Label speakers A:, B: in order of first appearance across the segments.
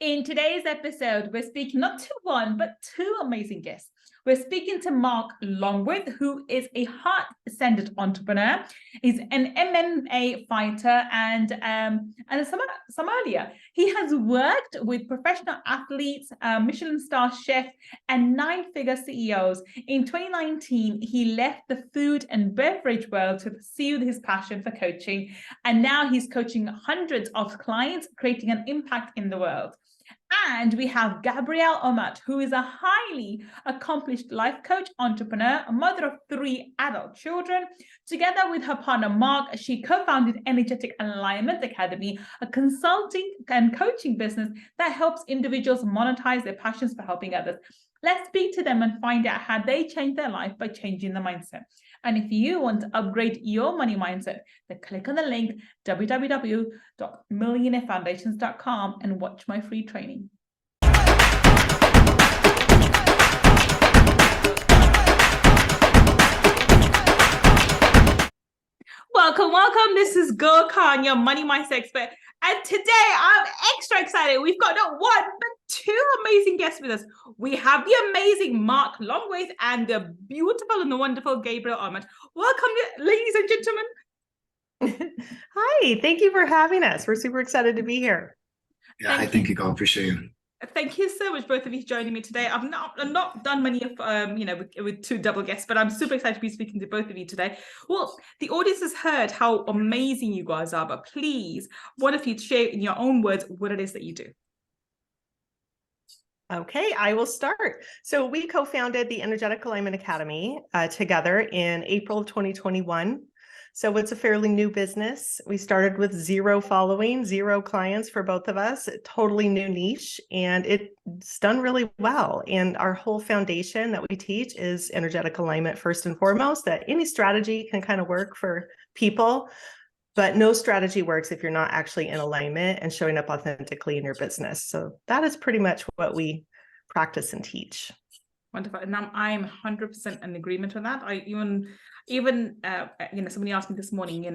A: In today's episode, we're speaking not to one, but two amazing guests. We're speaking to Marc Longwith, who is a heart-centered entrepreneur. He's an MMA fighter and a sommelier. He has worked with professional athletes, Michelin star chefs, and nine-figure CEOs. In 2019, he left the food and beverage world to pursue his passion for coaching, and now he's coaching hundreds of clients, creating an impact in the world. And we have Gabriel Omat, who is a highly accomplished life coach, entrepreneur, a mother of 3 adult children. Together with her partner, Marc, she co-founded Energetic Alignment Academy, a consulting and coaching business that helps individuals monetize their passions for helping others. Let's speak to them and find out how they change their life by changing the mindset. And if you want to upgrade your money mindset, then click on the link www.millionairefoundations.com and watch my free training. Welcome. This is Gull, your money mindset expert. And today I'm extra excited. We've got not one, but 2 amazing guests with us. We have the amazing Marc Longwith and the beautiful and the wonderful Gabriel Omat. Welcome, ladies and gentlemen.
B: Hi, thank you for having us. We're super excited to be here.
C: Yeah, thank you, Gull. Appreciate you.
A: Thank you so much, both of you, joining me today. I've not done many of with 2 double guests, but I'm super excited to be speaking to both of you today. Well, the audience has heard how amazing you guys are, but please, one of you share in your own words what it is that you do.
B: Okay, I will start. So we co-founded the Energetic Alignment Academy together in April of 2021. So it's a fairly new business. We started with 0 following, 0 clients for both of us, a totally new niche, and it's done really well. And our whole foundation that we teach is energetic alignment first and foremost, that any strategy can kind of work for people, but no strategy works if you're not actually in alignment and showing up authentically in your business. So that is pretty much what we practice and teach.
A: Wonderful. And I'm 100% in agreement with that. I even somebody asked me this morning,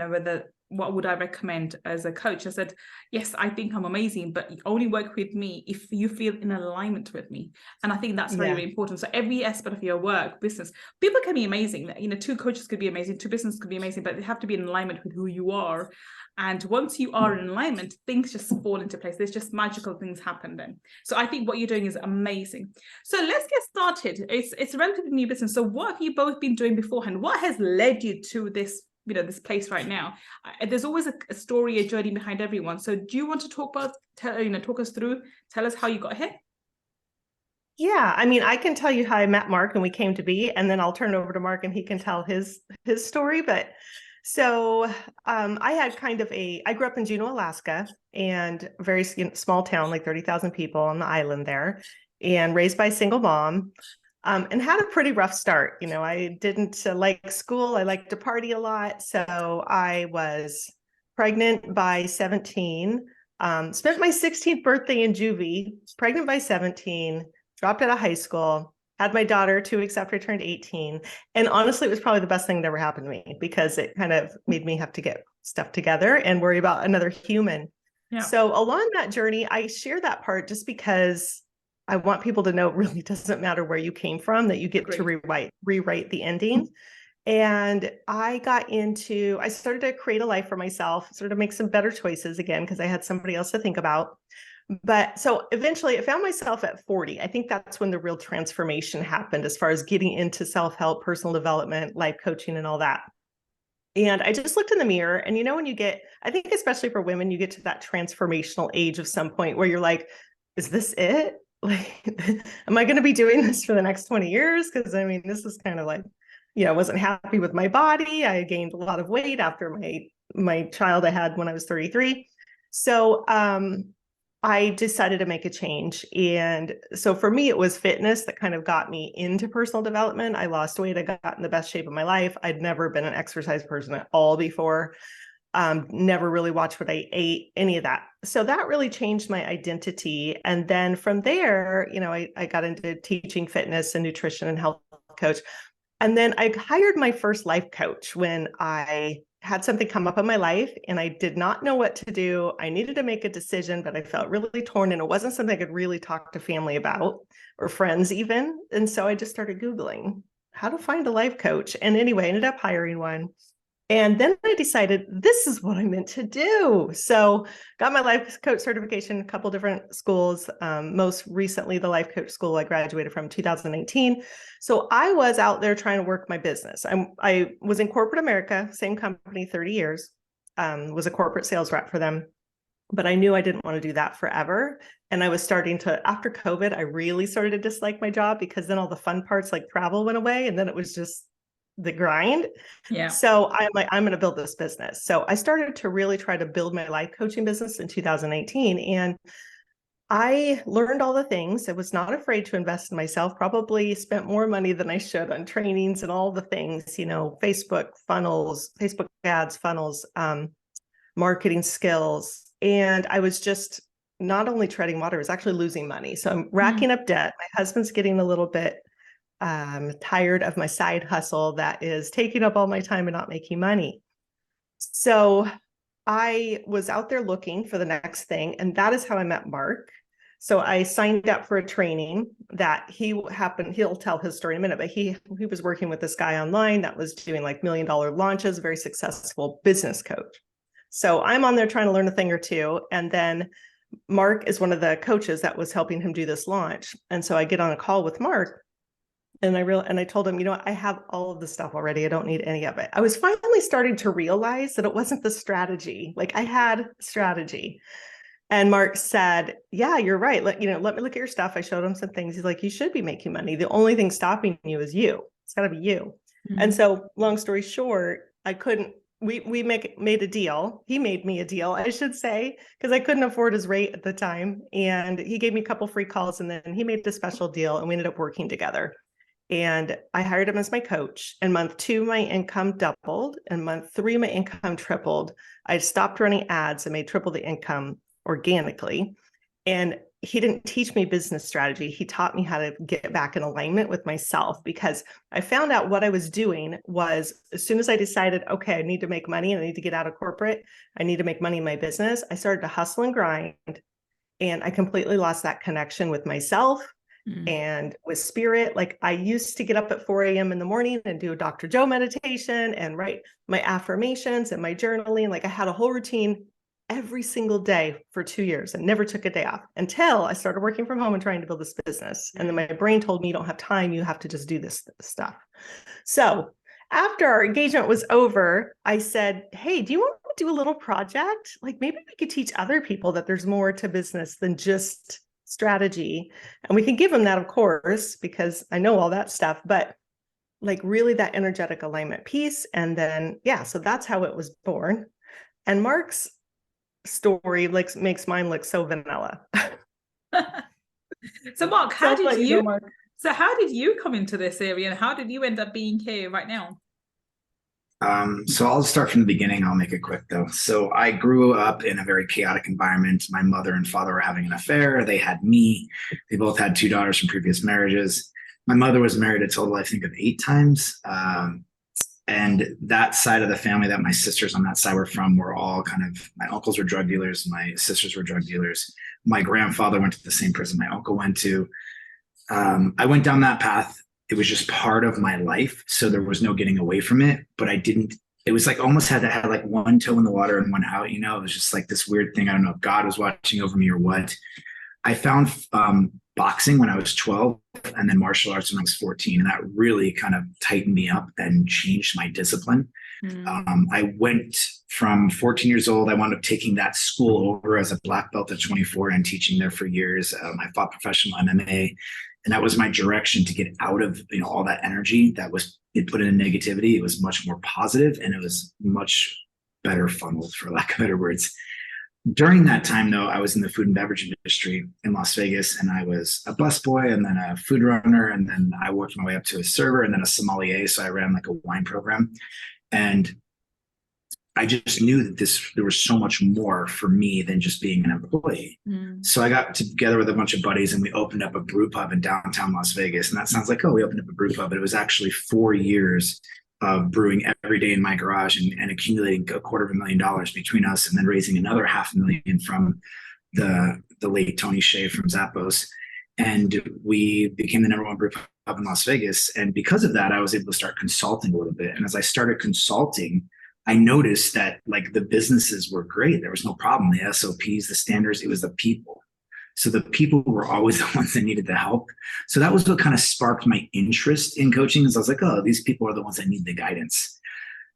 A: what would I recommend as a coach? I said, yes, I think I'm amazing, but you only work with me if you feel in alignment with me. And I think that's very, very important. So every aspect of your work, business, people can be amazing. 2 coaches could be amazing, 2 businesses could be amazing, but they have to be in alignment with who you are. And once you are in alignment, things just fall into place. There's just magical things happen then. So I think what you're doing is amazing. So let's get started. It's a relatively new business. So what have you both been doing beforehand? What has led you to this, this place right now? There's always a story, a journey behind everyone. So do you want to talk us through, tell us how you got here?
B: Yeah, I mean, I can tell you how I met Marc and we came to be, and then I'll turn it over to Marc and he can tell his story. But so I grew up in Juneau, Alaska, and a very small town, like 30,000 people on the island there, and raised by a single mom, and had a pretty rough start. I didn't like school. I liked to party a lot. So I was pregnant by 17, spent my 16th birthday in Juvie, pregnant by 17, dropped out of high school, had my daughter 2 weeks after I turned 18. And honestly, it was probably the best thing that ever happened to me because it kind of made me have to get stuff together and worry about another human. Yeah. So along that journey, I share that part just because I want people to know it really doesn't matter where you came from, that you get to rewrite the ending. And I started to create a life for myself, sort of make some better choices again, because I had somebody else to think about. But so eventually I found myself at 40. I think that's when the real transformation happened as far as getting into self-help, personal development, life coaching, and all that. And I just looked in the mirror, and when you get, I think especially for women, you get to that transformational age of some point where you're like, is this it? Like, am I going to be doing this for the next 20 years? Because this is kind of like, I wasn't happy with my body. I gained a lot of weight after my child I had when I was 33. So, I decided to make a change. And so for me, it was fitness that kind of got me into personal development. I lost weight. I got in the best shape of my life. I'd never been an exercise person at all before. Never really watched what I ate, any of that. So that really changed my identity. And then from there, I got into teaching fitness and nutrition and health coach. And then I hired my first life coach when I had something come up in my life and I did not know what to do. I needed to make a decision, but I felt really torn and it wasn't something I could really talk to family about or friends even. And so I just started Googling how to find a life coach. And anyway, I ended up hiring one. And then I decided this is what I meant to do. So got my life coach certification, a couple different schools. Most recently, the life coach school I graduated from 2019. So I was out there trying to work my business. I was in corporate America, same company, 30 years, was a corporate sales rep for them. But I knew I didn't want to do that forever. And I was starting to, after COVID, I really started to dislike my job because then all the fun parts like travel went away. And then it was just the grind.
A: Yeah.
B: So I'm like, I'm going to build this business. So I started to really try to build my life coaching business in 2018. And I learned all the things. I was not afraid to invest in myself, probably spent more money than I should on trainings and all the things, you know, Facebook funnels, Facebook ads, funnels, marketing skills. And I was just not only treading water, I was actually losing money. So I'm racking up debt. My husband's getting a little bit tired of my side hustle that is taking up all my time and not making money. So I was out there looking for the next thing. And that is how I met Marc. So I signed up for a training that he'll tell his story in a minute, but he was working with this guy online that was doing like $1 million launches, very successful business coach. So I'm on there trying to learn a thing or two. And then Marc is one of the coaches that was helping him do this launch. And so I get on a call with Marc. And I told him, you know what, I have all of the stuff already. I don't need any of it. I was finally starting to realize that it wasn't the strategy. Like I had strategy. And Marc said, yeah, you're right. Let me look at your stuff. I showed him some things. He's like, you should be making money. The only thing stopping you is you. It's got to be you. Mm-hmm. And so long story short, I couldn't, we made a deal. He made me a deal, I should say, because I couldn't afford his rate at the time. And he gave me a couple free calls and then he made a special deal and we ended up working together. And I hired him as my coach. And month 2, my income doubled. And month 3, my income tripled. I stopped running ads and made triple the income organically. And he didn't teach me business strategy. He taught me how to get back in alignment with myself because I found out what I was doing was as soon as I decided, okay, I need to make money and I need to get out of corporate, I need to make money in my business, I started to hustle and grind. And I completely lost that connection with myself and with spirit. Like I used to get up at 4 a.m. in the morning and do a Dr. Joe meditation and write my affirmations and my journaling. Like I had a whole routine every single day for 2 years and never took a day off until I started working from home and trying to build this business. And then my brain told me, you don't have time. You have to just do this stuff. So after our engagement was over, I said, hey, do you want to do a little project? Like maybe we could teach other people that there's more to business than just strategy. And we can give them that, of course, because I know all that stuff, but like really that energetic alignment piece. And then, yeah, so that's how it was born. And Marc's story makes mine look so vanilla.
A: So Marc, how did you come into this area and how did you end up being here right now?
C: So I'll start from the beginning. I'll make it quick though. So I grew up in a very chaotic environment. My mother and father were having an affair. They had me. They both had 2 daughters from previous marriages. My mother was married a total, I think, of 8 times. And that side of the family that my sisters on that side were from were all kind of, my uncles were drug dealers. My sisters were drug dealers. My grandfather went to the same prison my uncle went to. I went down that path. It was just part of my life. So there was no getting away from it, but it was like almost had to have like one toe in the water and one out, you know, it was just like this weird thing. I don't know if God was watching over me or what. I found boxing when I was 12 and then martial arts when I was 14. And that really kind of tightened me up and changed my discipline. I went from 14 years old. I wound up taking that school over as a black belt at 24 and teaching there for years. I fought professional MMA. And that was my direction to get out of, you know, all that energy that was put in negativity. It was much more positive and it was much better funneled, for lack of better words. During that time, though, I was in the food and beverage industry in Las Vegas, and I was a busboy and then a food runner. And then I worked my way up to a server and then a sommelier. So I ran like a wine program. And I just knew that there was so much more for me than just being an employee. So I got together with a bunch of buddies and we opened up a brew pub in downtown Las Vegas. And that sounds like, oh, we opened up a brew pub, but it was actually 4 years of brewing every day in my garage and accumulating $250,000 between us, and then raising another $500,000 from the late Tony Shea from Zappos. And we became the #1 brew pub in Las Vegas. And because of that, I was able to start consulting a little bit. And as I started consulting, I noticed that like the businesses were great. There was no problem. The SOPs, the standards, it was the people. So the people were always the ones that needed the help. So that was what kind of sparked my interest in coaching, is I was like, oh, these people are the ones that need the guidance.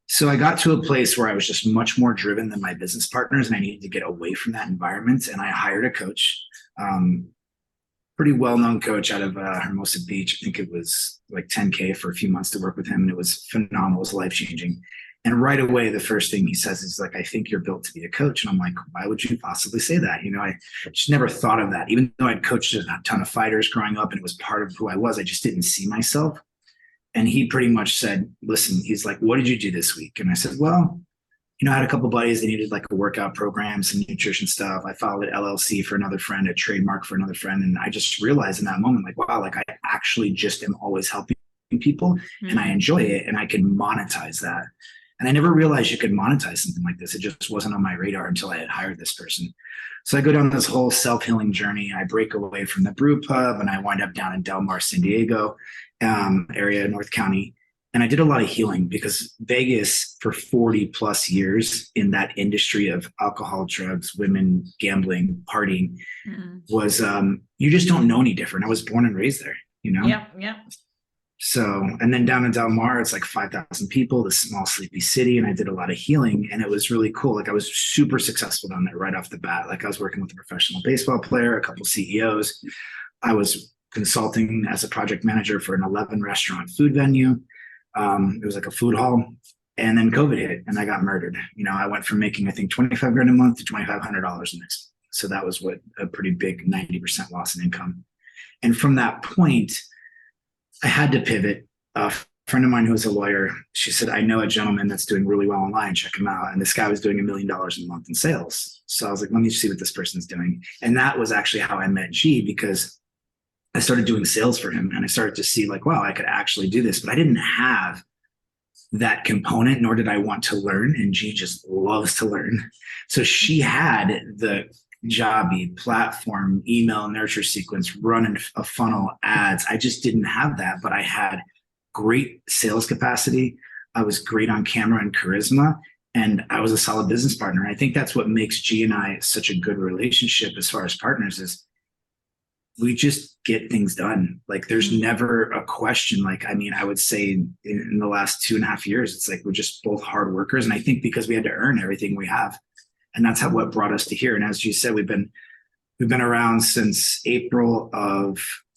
C: So I got to a place where I was just much more driven than my business partners, and I needed to get away from that environment. And I hired a coach, pretty well-known coach out of Hermosa Beach. I think it was like $10K for a few months to work with him. And it was phenomenal. It was life-changing. And right away, the first thing he says is like, I think you're built to be a coach. And I'm like, why would you possibly say that? You know, I just never thought of that. Even though I'd coached a ton of fighters growing up and it was part of who I was, I just didn't see myself. And he pretty much said, listen, he's like, what did you do this week? And I said, well, you know, I had a couple of buddies that needed like a workout program, some nutrition stuff. I followed an LLC for another friend, a trademark for another friend. And I just realized in that moment, like, wow, like I actually just am always helping people and I enjoy it and I can monetize that. And I never realized you could monetize something like this. It just wasn't on my radar until I had hired this person. So I go down this whole self-healing journey. I break away from the brew pub and I wind up down in Del Mar, San Diego area, North County. And I did a lot of healing because Vegas for 40 plus years in that industry of alcohol, drugs, women, gambling, partying was, you just don't know any different. I was born and raised there, you know?
A: Yeah.
C: So, and then down in Del Mar, it's like 5,000 people, this small, sleepy city. And I did a lot of healing and it was really cool. Like I was super successful down there right off the bat. Like I was working with a professional baseball player, a couple CEOs. I was consulting as a project manager for an 11 restaurant food venue. It was like a food hall. And then COVID hit and I got murdered. You know, I went from making, I think, 25 grand a month to $2,500 next. So that was what a pretty big 90% loss in income. And from that point, I had to pivot. A friend of mine who was a lawyer, she said, I know a gentleman that's doing really well online, check him out. And this guy was doing $1 million a month in sales. So I was like, let me see what this person's doing. And that was actually how I met G, because I started doing sales for him and I started to see like, wow, I could actually do this, but I didn't have that component, nor did I want to learn. And G just loves to learn. So she had the Juvie platform, email nurture sequence, running a funnel, ads. I just didn't have that, but I had great sales capacity. I was great on camera and charisma, and I was a solid business partner. I think that's what makes G and I such a good relationship as far as partners is we just get things done. Like there's never a question. Like, I mean, I would say in the last 2.5 years, it's like, we're just both hard workers. And I think because we had to earn everything we have, and that's what brought us to here. And as you said, we've been around since April of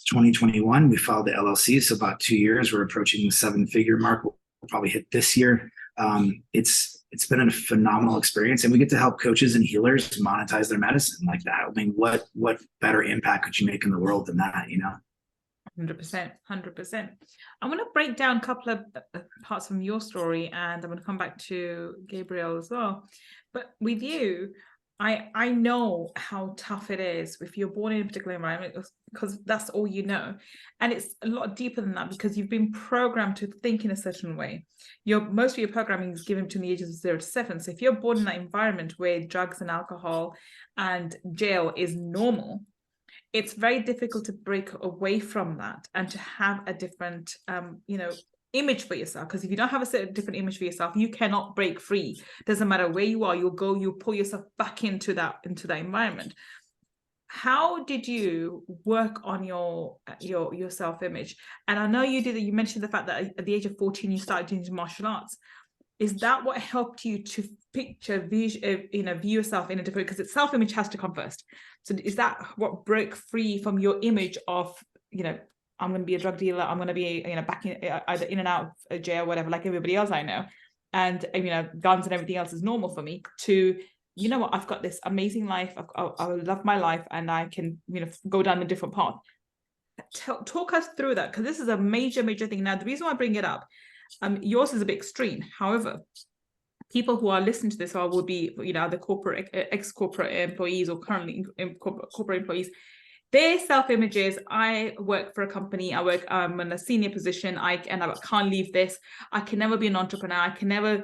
C: 2021. We filed the LLC. So about 2 years, we're approaching the 7-figure mark. We'll probably hit this year. It's been a phenomenal experience, and we get to help coaches and healers monetize their medicine like that. I mean, what better impact could you make in the world than that, you know?
A: 100%. I want to break down a couple of parts from your story, and I'm going to come back to Gabriel as well. But with you, I know how tough it is if you're born in a particular environment, because that's all you know. And it's a lot deeper than that, because you've been programmed to think in a certain way. Most of your programming is given between the ages of 0 to 7. So if you're born in that environment where drugs and alcohol and jail is normal, it's very difficult to break away from that and to have a different, image for yourself. Because if you don't have a certain different image for yourself, you cannot break free. Doesn't matter where you are, you'll pull yourself back into that environment. How did you work on your self-image? And I know you mentioned the fact that at the age of 14 you started doing martial arts. Is that what helped you to view yourself in a different, because self-image has to come first. So is that what broke free from your image of, I'm going to be a drug dealer, I'm going to be, back in, either in and out of jail, whatever, like everybody else I know, and guns and everything else is normal for me, to, you know what, I've got this amazing life, I love my life, and I can, go down a different path. Talk us through that, because this is a major thing. Now, the reason why I bring it up, yours is a bit extreme. However, people who are listening to this will be, the corporate, ex-corporate employees or currently corporate employees. Their self-image is, I work for a company, I'm in a senior position, I can't leave this, I can never be an entrepreneur, I can never,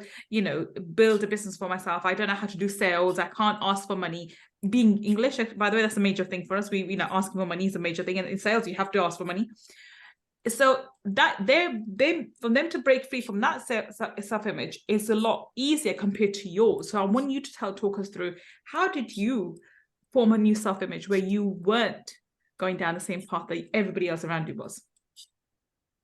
A: build a business for myself, I don't know how to do sales, I can't ask for money. Being English, by the way, that's a major thing for us. We asking for money is a major thing, and in sales you have to ask for money. So that they for them to break free from that self-image is a lot easier compared to yours. So I want you to talk us through, how did you form a new self-image where you weren't going down the same path that everybody else around you was?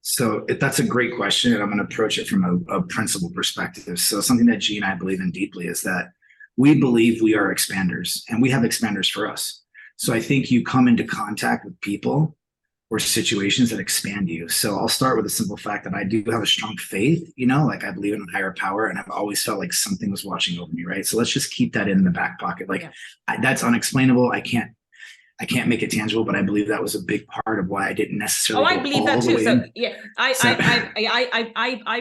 C: So that's a great question, and I'm going to approach it from a principle perspective. So something that G and I believe in deeply is that we believe we are expanders, and we have expanders for us. So I think you come into contact with people or situations that expand you. So I'll start with a simple fact that I do have a strong faith, like I believe in a higher power, and I've always felt like something was watching over me, right? So let's just keep that in the back pocket. That's unexplainable. I can't make it tangible, but I believe that was a big part of why I didn't necessarily.
A: I believe that too. So yeah, I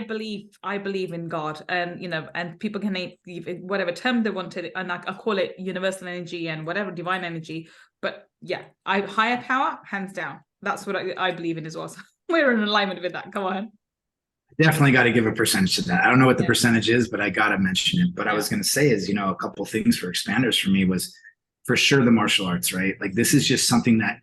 A: believe in God, and people can name whatever term they wanted, and I call it universal energy and whatever, divine energy. But yeah, higher power, hands down. That's what I believe in as well. So we're in alignment with that. Come on.
C: Definitely got to give a percentage to that. I don't know what the percentage is, but I got to mention it. But I was going to say is, a couple of things for expanders for me was for sure the martial arts, right? Like this is just something that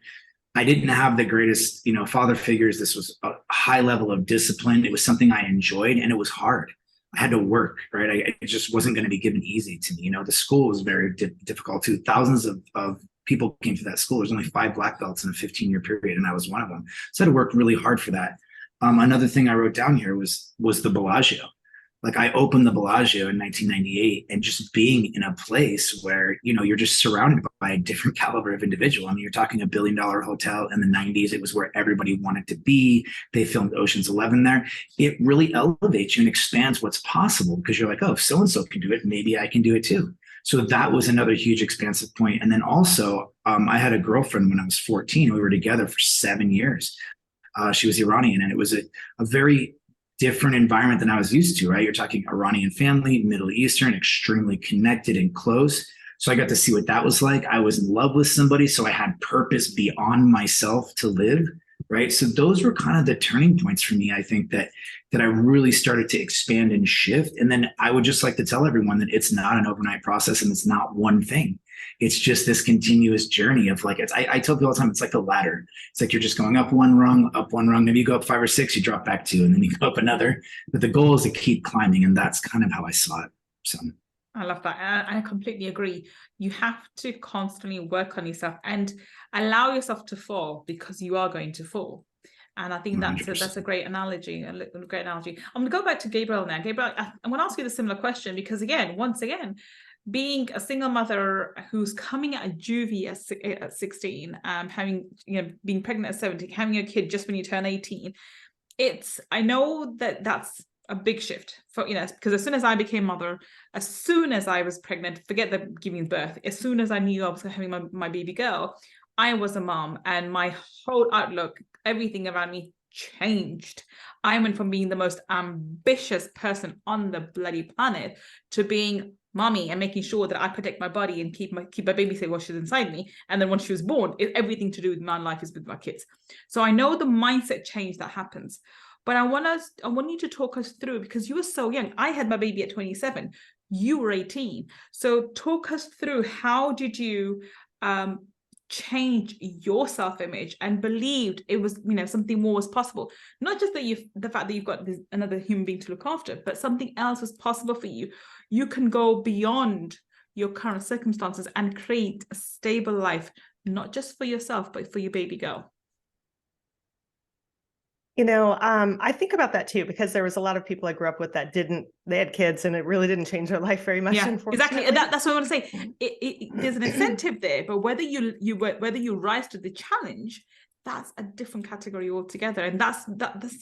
C: I didn't have the greatest, father figures. This was a high level of discipline. It was something I enjoyed, and it was hard. I had to work, right? It just wasn't going to be given easy to me. The school was very difficult too. Thousands of people came to that school. There's only 5 black belts in a 15-year period, and I was one of them. So I had to work really hard for that. Another thing I wrote down here was the Bellagio. Like I opened the Bellagio in 1998, and just being in a place where, you're just surrounded by a different caliber of individual. I mean, you're talking $1 billion hotel in the 90s. It was where everybody wanted to be. They filmed Ocean's 11 there. It really elevates you and expands what's possible, because you're like, oh, if so-and-so can do it, maybe I can do it too. So that was another huge expansive point. And then also, I had a girlfriend when I was 14. We were together for 7 years. She was Iranian, and it was a very different environment than I was used to, right? You're talking Iranian family, Middle Eastern, extremely connected and close. So I got to see what that was like. I was in love with somebody, so I had purpose beyond myself to live, right? So those were kind of the turning points for me, I think, that I really started to expand and shift. And then I would just like to tell everyone that it's not an overnight process, and it's not one thing. It's just this continuous journey of I tell people all the time, it's like a ladder. It's like you're just going up one rung, maybe you go up 5 or 6, you drop back 2, and then you go up another. But the goal is to keep climbing, and that's kind of how I saw it. So
A: I love that. I completely agree. You have to constantly work on yourself and allow yourself to fall, because you are going to fall. And I think that's a great analogy, a great analogy. I'm going to go back to Gabriel now. Gabriel, I'm going to ask you the similar question, because once again, being a single mother who's coming out of Juvie at 16, having, being pregnant at 17, having a kid just when you turn 18, I know that's a big shift for, because as soon as I became mother, as soon as I was pregnant, forget the giving birth, as soon as I knew I was having my baby girl, I was a mom, and my whole outlook, everything around me changed. I went from being the most ambitious person on the bloody planet to being mommy and making sure that I protect my body and keep my baby safe while she's inside me. And then once she was born, everything to do with my life is with my kids. So I know the mindset change that happens. But I want you to talk us through, because you were so young. I had my baby at 27. You were 18. So talk us through, how did you change your self-image and believed it was, something more was possible? Not just that the fact that you've got another human being to look after, but something else was possible for you. You can go beyond your current circumstances and create a stable life, not just for yourself, but for your baby girl.
B: I think about that too, because there was a lot of people I grew up with that they had kids, and it really didn't change their life very much.
A: Yeah,
B: unfortunately.
A: exactly. That's what I want to say. There's an incentive there, but whether you rise to the challenge, that's a different category altogether. And that's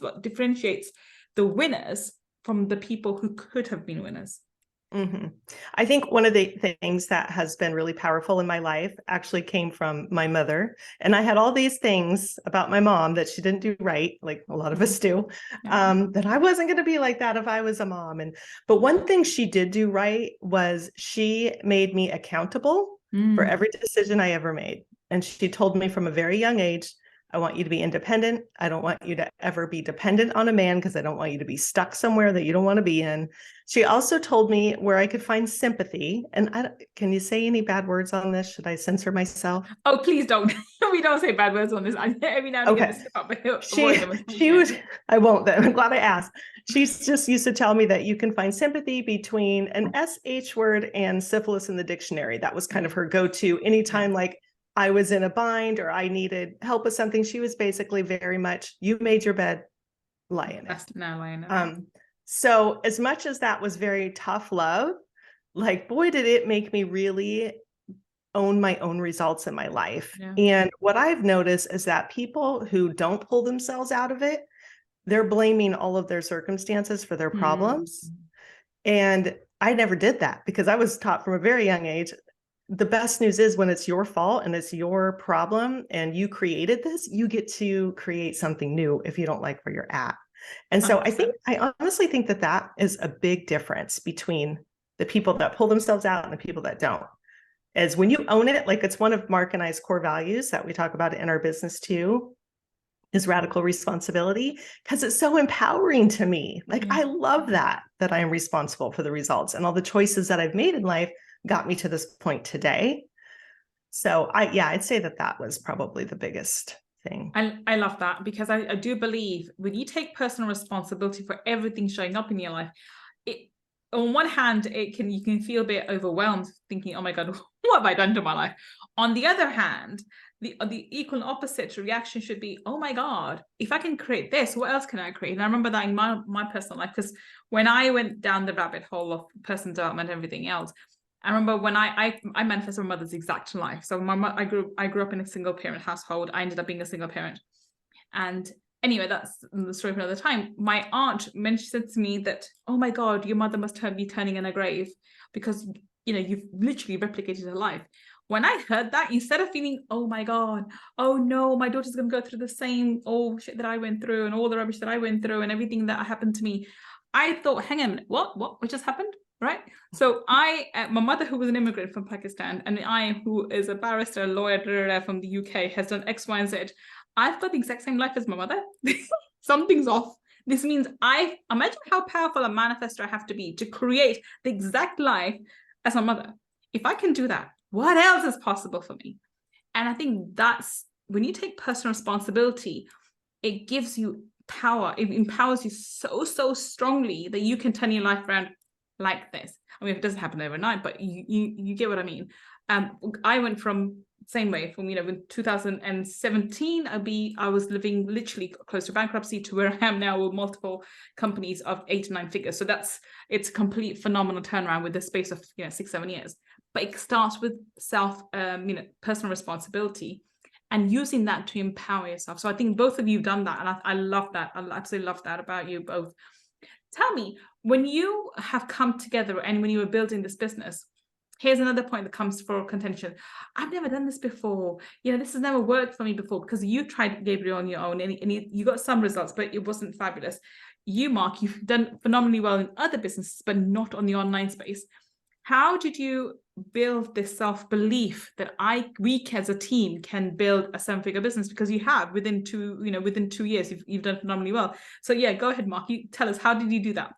A: what differentiates the winners from the people who could have been winners.
B: Mm-hmm. I think one of the things that has been really powerful in my life actually came from my mother. And I had all these things about my mom that she didn't do right, like a lot of us do, that I wasn't going to be like that if I was a mom. But one thing she did do right was she made me accountable for every decision I ever made. And she told me from a very young age, I want you to be independent. I don't want you to ever be dependent on a man because I don't want you to be stuck somewhere that you don't want to be in. She also told me where I could find sympathy. And can you say any bad words on this? Should I censor myself?
A: Oh, please don't. We don't say bad words on this. Every now and again, slip up, but
B: she would, I won't then. I'm glad I asked. She's just used to tell me that you can find sympathy between an SH word and syphilis in the dictionary. That was kind of her go-to anytime like I was in a bind or I needed help with something. She was basically very much, you made your bed, lie in it.
A: No, lie in it.
B: So as much as that was very tough love, like, boy, did it make me really own my own results in my life. Yeah. And what I've noticed is that people who don't pull themselves out of it, they're blaming all of their circumstances for their problems. And I never did that because I was taught from a very young age, the best news is when it's your fault and it's your problem and you created this, you get to create something new if you don't like where you're at. And so 100%. I honestly think that that is a big difference between the people that pull themselves out and the people that don't. As when you own it, like it's one of Marc and I's core values that we talk about in our business too, is radical responsibility, because it's so empowering to me. Like I love that I am responsible for the results and all the choices that I've made in life got me to this point today. So I'd say that was probably the biggest thing.
A: I love that because I do believe when you take personal responsibility for everything showing up in your life, on one hand, you can feel a bit overwhelmed thinking, oh my God, what have I done to my life? On the other hand, the equal and opposite reaction should be, oh my God, if I can create this, what else can I create? And I remember that in my personal life, because when I went down the rabbit hole of personal development and everything else, I remember when I manifested my mother's exact life. So I grew up in a single parent household. I ended up being a single parent. And anyway, that's the story for another time. My aunt said to me that, oh my God, your mother must be turning in a grave because, you've literally replicated her life. When I heard that, instead of feeling, oh my God, oh no, my daughter's going to go through the same shit that I went through and all the rubbish that I went through and everything that happened to me, I thought, hang on a minute, what just happened? Right? So my mother, who was an immigrant from Pakistan, and I, who is a barrister, lawyer from the UK, has done X, Y, and Z. I've got the exact same life as my mother. Something's off. This means imagine how powerful a manifestor I have to be to create the exact life as my mother. If I can do that, what else is possible for me? And I think that's when you take personal responsibility, it gives you power. It empowers you so strongly that you can turn your life around like this. I mean, it doesn't happen overnight, but you get what I mean. I went from in 2017, I was living literally close to bankruptcy to where I am now with multiple companies of 8 to 9 figures. So it's a complete phenomenal turnaround with the space of 6-7 years. But it starts with personal responsibility and using that to empower yourself. So I think both of you have done that, and I love that. I absolutely love that about you both. Tell me, when you have come together and when you were building this business, here's another point that comes for contention. I've never done this before. This has never worked for me before, because you tried Gabriel on your own and you got some results, but it wasn't fabulous. You, Marc, you've done phenomenally well in other businesses, but not on the online space. How did you build this self-belief that we as a team can build a 7-figure business? Because you have within 2 years, you've done phenomenally well. So go ahead, Marc, you tell us, how did you do that?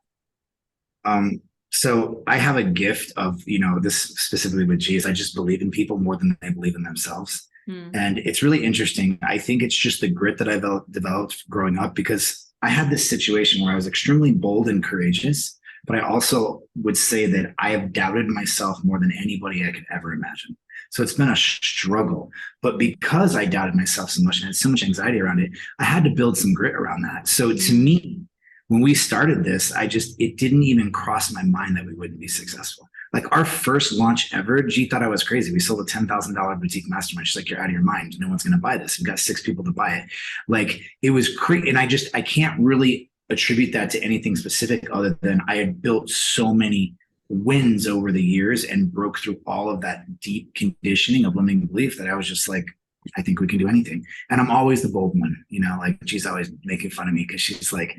C: So I have a gift of, this specifically with G, is I just believe in people more than they believe in themselves. And it's really interesting. I think it's just the grit that I developed growing up, because I had this situation where I was extremely bold and courageous, but I also would say that I have doubted myself more than anybody I could ever imagine. So it's been a struggle, but because I doubted myself so much and had so much anxiety around it, I had to build some grit around that. So to me, when we started this, it didn't even cross my mind that we wouldn't be successful. Like our first launch ever, G thought I was crazy. We sold a $10,000 boutique mastermind. She's like, you're out of your mind. No one's going to buy this. We've got 6 people to buy it. Like it was crazy. And I can't really attribute that to anything specific other than I had built so many wins over the years and broke through all of that deep conditioning of limiting belief that I was just like, I think we can do anything. And I'm always the bold one, you know, like she's always making fun of me because she's like,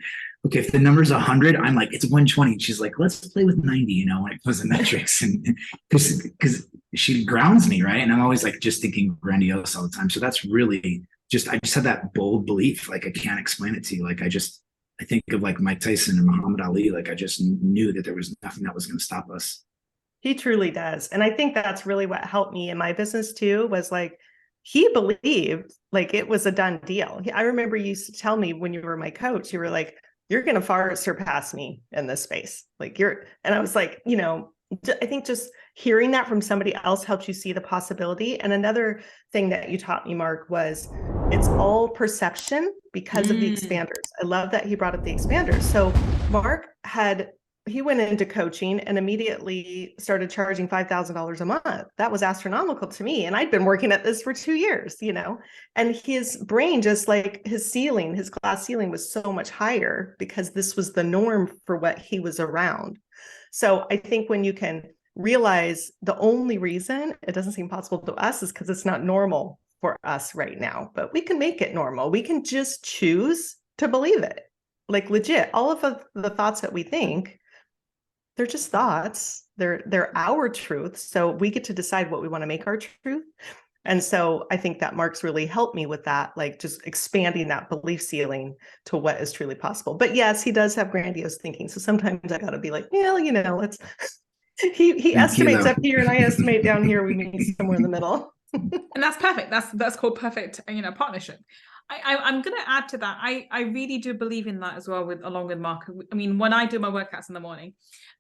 C: okay, if the number's 100, I'm like, it's 120. She's like, let's play with 90, you know, when it comes to metrics. And because she grounds me, right? And I'm always like just thinking grandiose all the time. So that's really I just have that bold belief. Like I can't explain it to you. Like I think of like Mike Tyson and Muhammad Ali. Like I just knew that there was nothing that was going to stop us.
B: He truly does. And I think that's really what helped me in my business too, was like, he believed like it was a done deal. I remember you used to tell me when you were my coach, you were like, you're going to far surpass me in this space. Like and I was like, you know, I think just hearing that from somebody else helps you see the possibility. And another thing that you taught me, Marc, was it's all perception because of the expanders. I love that he brought up the expanders. So Marc he went into coaching and immediately started charging $5,000 a month. That was astronomical to me. And I'd been working at this for 2 years, you know, and his brain, just like his glass ceiling was so much higher because this was the norm for what he was around. So I think when you can realize the only reason it doesn't seem possible to us is because it's not normal for us right now, but we can make it normal. We can just choose to believe it. Like legit, all of the thoughts that we think, they're just thoughts. They're our truth. So we get to decide what we want to make our truth. And so I think that Marc's really helped me with that, like just expanding that belief ceiling to what is truly possible. But yes, he does have grandiose thinking. So sometimes I got to be like, well, you know, he estimates up here and I estimate down here. We meet somewhere in the middle.
A: And that's perfect. That's called perfect, you know, partnership. I'm going to add to that. I really do believe in that as well, along with Marc. I mean, when I do my workouts in the morning,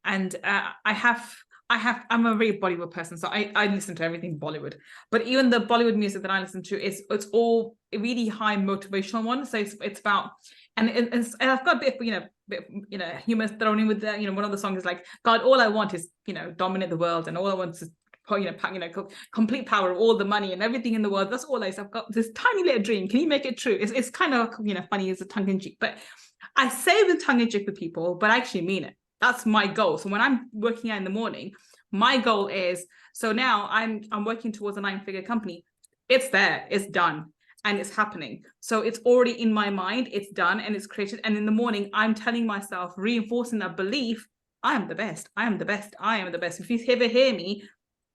A: and I'm a very Bollywood person, so I listen to everything Bollywood. But even the Bollywood music that I listen to it's all really high motivational one. So it's about and I've got a bit humor thrown in with that. You know, one of the songs is like, God, all I want is, you know, dominate the world, and all I want is complete power of all the money and everything in the world. That's all I've got, this tiny little dream. Can you make it true? It's kind of, you know, funny as a tongue in cheek, but I say the tongue in cheek with people, but I actually mean it. That's my goal. So when I'm working out in the morning, my goal is, so now I'm working towards a 9-figure company. It's there, it's done, and it's happening. So it's already in my mind, it's done, and it's created. And in the morning, I'm telling myself, reinforcing that belief, I am the best, I am the best, I am the best. If you ever hear me,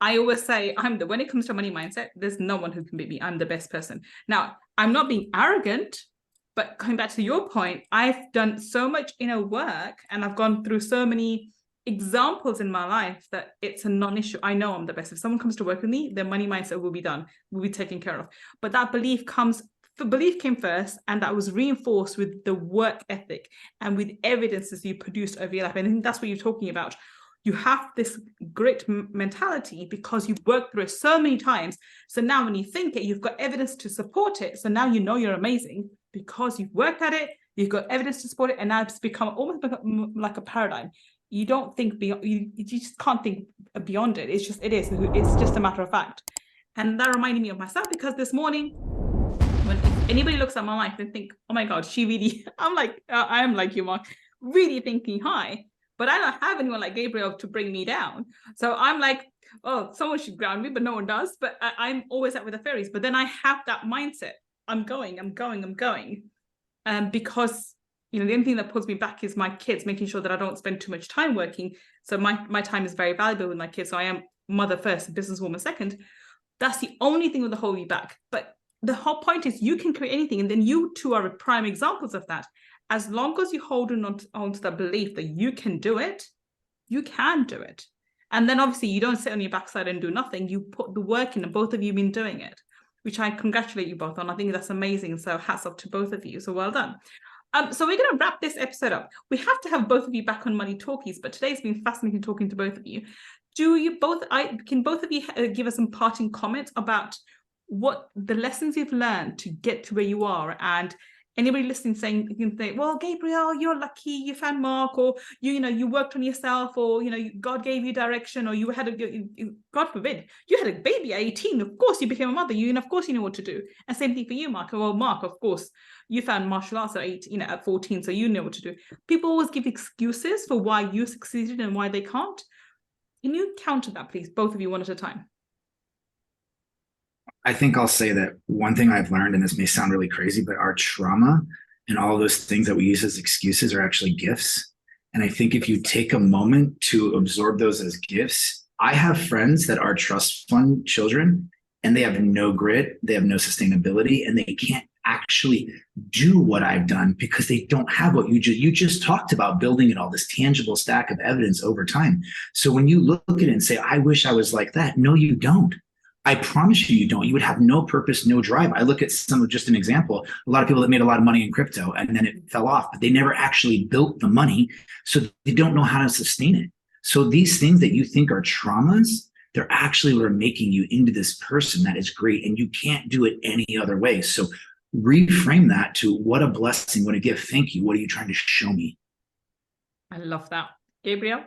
A: I always say when it comes to money mindset, there's no one who can beat me. I'm the best person. Now, I'm not being arrogant, but coming back to your point, I've done so much inner work and I've gone through so many examples in my life that it's a non-issue. I know I'm the best. If someone comes to work with me, their money mindset will be done, will be taken care of. But that belief came first, and that was reinforced with the work ethic and with evidences you produced over your life. And I think that's what you're talking about. You have this grit mentality because you've worked through it so many times. So now when you think it, you've got evidence to support it. So now you know you're amazing because you've worked at it, you've got evidence to support it, and now it's almost like a paradigm. You don't think beyond, you just can't think beyond it. It's just a matter of fact. And that reminded me of myself, because this morning, when anybody looks at my life and think, oh my God, she really, I am like you, Marc, really thinking high. But I don't have anyone like Gabriel to bring me down. So I'm like, oh, someone should ground me, but no one does. But I'm always out with the fairies. But then I have that mindset. I'm going. Because, you know, the only thing that pulls me back is my kids, making sure that I don't spend too much time working. So my time is very valuable with my kids. So I am mother first, businesswoman second. That's the only thing that will hold you back. But the whole point is you can create anything. And then you two are prime examples of that. As long as you hold on to the belief that you can do it, you can do it. And then obviously you don't sit on your backside and do nothing. You put the work in, and both of you have been doing it, which I congratulate you both on. I think that's amazing. So hats off to both of you. So well done. So we're going to wrap this episode up. We have to have both of you back on Money Talkies, but today's been fascinating talking to both of you. Can both of you give us some parting comments about what the lessons you've learned to get to where you are? And anybody listening saying, you can think, well, Gabriel, you're lucky, you found Marc, or you worked on yourself, or God gave you direction, or you had God forbid, you had a baby at 18, of course you became a mother, and of course you know what to do. And same thing for you, Marc. Well, Marc, of course, you found martial arts at 14, so you know what to do. People always give excuses for why you succeeded and why they can't. Can you counter that, please, both of you, one at a time?
C: I think I'll say that one thing I've learned, and this may sound really crazy, but our trauma and all those things that we use as excuses are actually gifts. And I think if you take a moment to absorb those as gifts, I have friends that are trust fund children and they have no grit, they have no sustainability, and they can't actually do what I've done because they don't have what you just talked about, building it all this tangible stack of evidence over time. So when you look at it and say, I wish I was like that, no, you don't. I promise you don't. You would have no purpose, no drive. I look at some of just an example, a lot of people that made a lot of money in crypto and then it fell off, but they never actually built the money. So they don't know how to sustain it. So these things that you think are traumas, they're actually what are making you into this person that is great. And you can't do it any other way. So reframe that to what a blessing, what a gift. Thank you. What are you trying to show me?
A: I love that. Gabriel?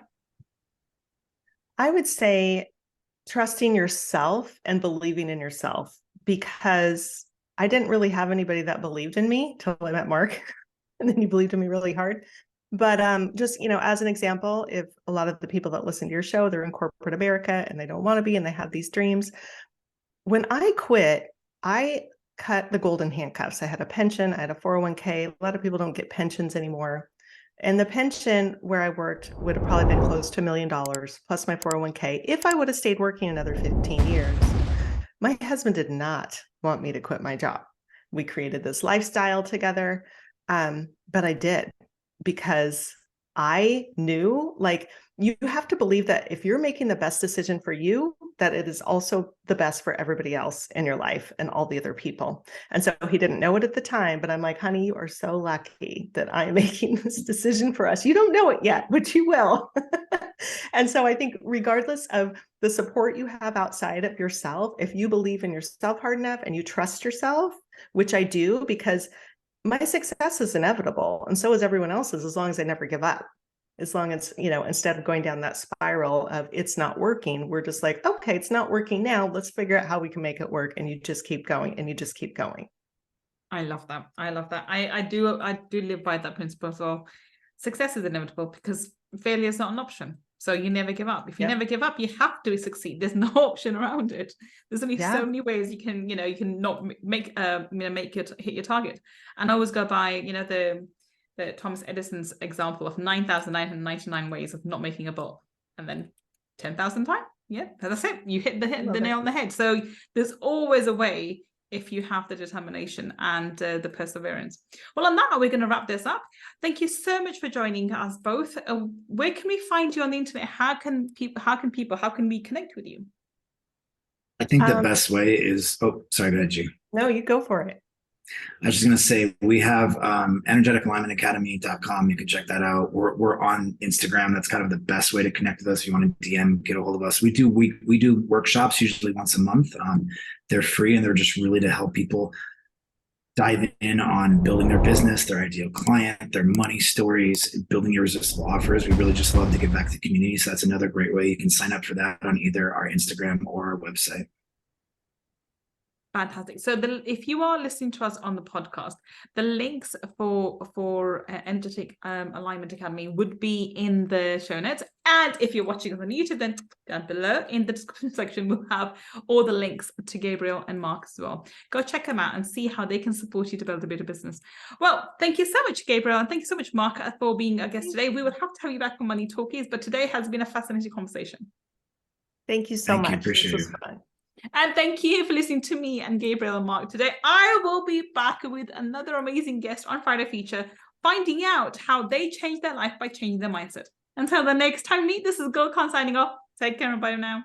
B: I would say trusting yourself and believing in yourself, because I didn't really have anybody that believed in me till I met Marc. And then he believed in me really hard. But just, as an example, if a lot of the people that listen to your show, they're in corporate America and they don't want to be, and they have these dreams. When I quit, I cut the golden handcuffs. I had a pension, I had a 401k. A lot of people don't get pensions anymore. And the pension where I worked would have probably been close to $1 million plus my 401k if I would have stayed working another 15 years. My husband did not want me to quit my job. We created this lifestyle together, but I did, because I knew, like, you have to believe that if you're making the best decision for you, that it is also the best for everybody else in your life and all the other people. And so he didn't know it at the time, but I'm like, honey, you are so lucky that I am making this decision for us. You don't know it yet, but you will. And so I think regardless of the support you have outside of yourself, if you believe in yourself hard enough and you trust yourself, which I do, because my success is inevitable. And so is everyone else's, as long as I never give up. As long as, instead of going down that spiral of it's not working, we're just like, okay, it's not working now. Let's figure out how we can make it work. And you just keep going and you just keep going.
A: I love that. I love that. I do live by that principle as well. Success is inevitable because failure is not an option. So you never give up. If you never give up, you have to succeed. There's no option around it. There's only so many ways you can not make hit your target. And I always go by, the Thomas Edison's example of 9,999 ways of not making a bulb, and then 10,000 times. Yeah, that's it. You hit the nail on the head. So there's always a way if you have the determination and the perseverance. Well, on that note, we're going to wrap this up. Thank you so much for joining us both. Where can we find you on the internet? How can we connect with you?
C: I think the best way is, sorry, go ahead, G.
B: No, you go for it.
C: I was just going to say, we have energeticalignmentacademy.com. You can check that out. We're on Instagram. That's kind of the best way to connect with us. If you want to DM, get a hold of us. We do workshops usually once a month. They're free, and they're just really to help people dive in on building their business, their ideal client, their money stories, building irresistible offers. We really just love to give back to the community. So that's another great way. You can sign up for that on either our Instagram or our website.
A: Fantastic. So if you are listening to us on the podcast, the links for Energetic Alignment Academy would be in the show notes. And if you're watching us on YouTube, then down below in the description section, we'll have all the links to Gabriel and Marc as well. Go check them out and see how they can support you to build a better business. Well, thank you so much, Gabriel. And thank you so much, Marc, for being our guest today. We will have to have you back on Money Talkies, but today has been a fascinating conversation.
B: Thank you so much.
C: Appreciate
B: this was
C: it.
B: fun.
A: And thank you for listening to me and Gabriel and Marc today. I will be back with another amazing guest on Friday Feature, finding out how they changed their life by changing their mindset. Until the next time, this is Gull signing off. Take care and bye now.